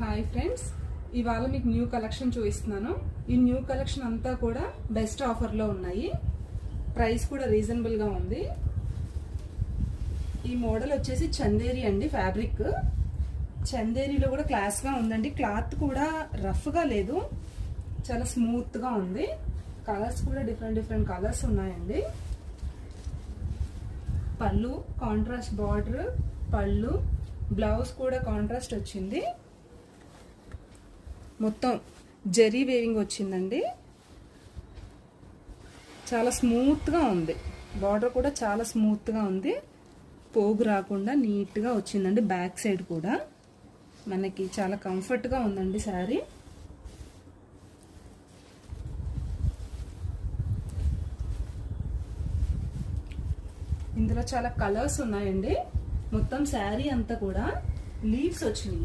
Hi friends, ఇవాళ మీకు new collection చూపిస్తున్నాను. ఈ న్యూ కలెక్షన్ అంతా కూడా బెస్ట్ ఆఫర్లో ఉన్నాయి. ప్రైస్ కూడా రీజనబుల్గా ఉంది. ఈ మోడల్ వచ్చేసి చందేరి అండి. ఫ్యాబ్రిక్ చందేరిలో కూడా క్లాస్గా ఉందండి. క్లాత్ కూడా రఫ్గా లేదు, చాలా స్మూత్గా ఉంది. కలర్స్ కూడా డిఫరెంట్ కలర్స్ ఉన్నాయండి. పళ్ళు కాంట్రాస్ట్ బార్డర్, పళ్ళు బ్లౌజ్ కూడా కాంట్రాస్ట్ వచ్చింది. మొత్తం జరీ వేవింగ్ వచ్చిందండి. చాలా స్మూత్గా ఉంది. బార్డర్ కూడా చాలా స్మూత్గా ఉంది. పోగు రాకుండా నీట్గా వచ్చిందండి. బ్యాక్ సైడ్ కూడా మనకి చాలా కంఫర్ట్గా ఉందండి శారీ. ఇందులో చాలా కలర్స్ ఉన్నాయండి. మొత్తం శారీ అంతా కూడా లీవ్స్ వచ్చినాయి.